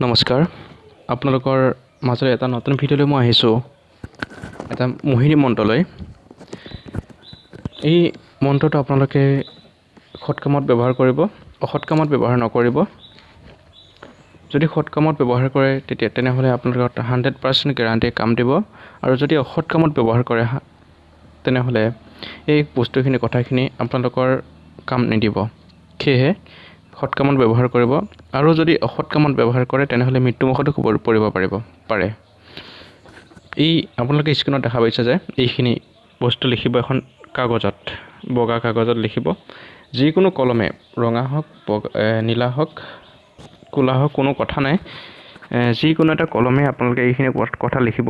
নমস্কাৰ আপোনালোকৰ মাজলৈ এটা নতুন ভিডিঅ'লৈ মই আহিছোঁ এটা মোহিনী মন্ত্ৰলৈ এই মন্ত্ৰটো আপোনালোকে সৎ কামত ব্যৱহাৰ কৰিব অসৎ কামত ব্যৱহাৰ নকৰিব যদি সৎ কামত ব্যৱহাৰ কৰে তেনেহ'লে আপোনালোকৰ 100% গ্যাৰাণ্টি কাম দিব আৰু যদি অসৎ কামত ব্যৱহাৰ কৰে তেনেহ'লে এই বস্তুখিনি কথাখিনি আপোনালোকৰ কাম নিদিব সেয়ে সৎ কামত ব্যৱহাৰ কৰিব আৰু যদি অসৎ কামত ব্যৱহাৰ কৰে তেনেহ'লে মৃত্যুমুখতো পৰিব পাৰে এই আপোনালোকে স্ক্ৰীনত দেখা পাইছে যে এইখিনি বস্তু লিখিব এখন কাগজত বগা কাগজত লিখিব যিকোনো কলমে ৰঙা হওক নীলা হওক কোলা হওক কোনো কথা নাই যিকোনো এটা কলমে আপোনালোকে এইখিনি কথা লিখিব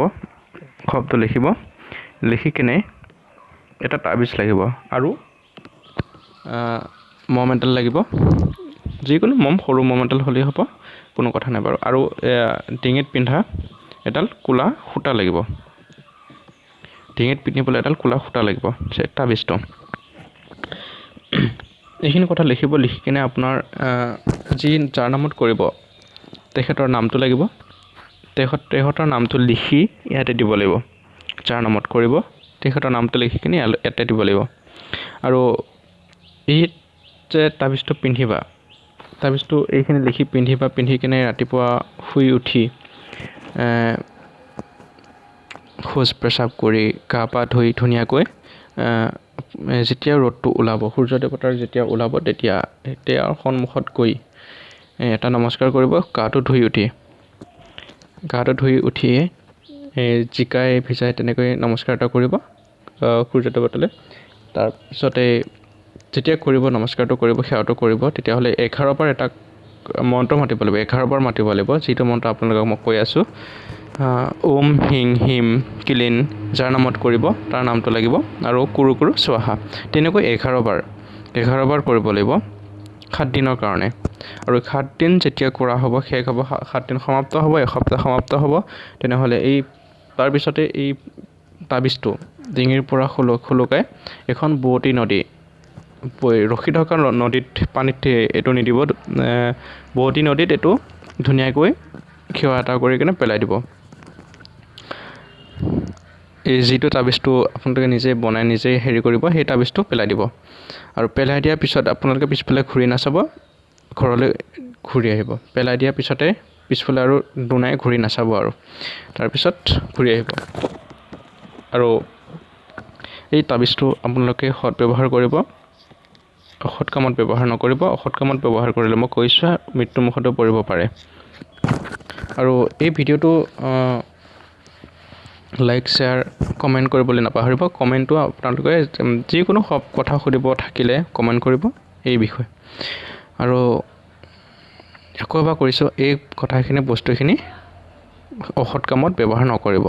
শব্দ লিখিব লিখি কিনে এটা তাবিজ লাগিব আৰু মম এডাল লাগিব যিকোনো মম সৰু মম এডাল হ'লেই হ'ব কোনো কথা নাই বাৰু আৰু ডিঙিত পিন্ধা এডাল কোলা সূতা লাগিব ডিঙিত পিন্ধিবলৈ এডাল কোলা সূতা লাগিব তাবিজটো এইখিনি কথা লিখিব লিখি কিনে আপোনাৰ যাৰ নামত কৰিব তেখেতৰ নামটো লাগিব তেখেতৰ নামটো লিখি ইয়াতে দিব লাগিব যাৰ নামত কৰিব তেখেতৰ নামটো লিখি কিনে ইয়াতে দিব লাগিব আৰু এই যে তাবিজটো পিন্ধিবা তাবিজটো এইখিনি লিখি পিন্ধি কিনে ৰাতিপুৱা শুই উঠি শৌচ পেচাব কৰি গা পা ধুই ধুনীয়াকৈ যেতিয়া ৰ'দটো ওলাব সূৰ্য দেৱতাৰ যেতিয়া ওলাব তেতিয়া তেওঁৰ সন্মুখত গৈ এটা নমস্কাৰ কৰিব গাটো ধুই উঠি জিকাই ভিজাই তেনেকৈ নমস্কাৰ এটা কৰিব সূৰ্য দেৱতালৈ তাৰপিছতে যেতিয়া কৰিব নমস্কাৰটো কৰিব সেৱাটো কৰিব তেতিয়াহ'লে 11 বাৰ এটা মন্ত্ৰ মাতিব লাগিব 11 বাৰ মাতিব লাগিব যিটো মন্ত্ৰ আপোনালোকক মই কৈ আছোঁ ওম হিং হিম কিলিন যাৰ নামত কৰিব তাৰ নামটো লাগিব আৰু কুৰু স্বাহা তেনেকৈ 11 বাৰ কৰিব লাগিব 7 দিনৰ কাৰণে আৰু 7 দিন যেতিয়া কৰা হ'ব শেষ হ'ব 7 দিন সমাপ্ত হ'ব এসপ্তাহ সমাপ্ত হ'ব তেনেহ'লে তাৰপিছতে এই তাবিজটো ডিঙিৰ পৰা খুলুকাই এখন বোৱতী নদী ৰখি থকা নদীত পানীত এইটো নিদিব বোৱতী নদীত এইটো ধুনীয়াকৈ সেৱা এটা কৰি কিনে পেলাই দিব এই যিটো তাবিজটো আপোনালোকে নিজে বনাই নিজে হেৰি কৰিব সেই তাবিজটো পেলাই দিব আৰু পেলাই দিয়াৰ পিছত আপোনালোকে পিছফালে ঘূৰি নাচাব ঘৰলৈ ঘূৰি আহিব পেলাই দিয়াৰ পিছতে পিছফালে আৰু দুনাই ঘূৰি নাচাব আৰু তাৰপিছত ঘূৰি আহিব আৰু এই তাবিজটো আপোনালোকে সৎ ব্যৱহাৰ কৰিব অসৎ কামত ব্যৱহাৰ নকৰিব অসৎ কামত ব্যৱহাৰ কৰিলে মই কৈছোঁ মৃত্যুমুখতো পৰিব পাৰে আৰু এই ভিডিঅ'টো লাইক শ্বেয়াৰ কমেণ্ট কৰিবলৈ নাপাহৰিব কমেণ্টটো আপোনালোকে যিকোনো কথা সুধিব থাকিলে কমেণ্ট কৰিব এই বিষয়ে আৰু আকৌ এবাৰ কৰিছোঁ এই কথাখিনি বস্তুখিনি অসৎ কামত ব্যৱহাৰ নকৰিব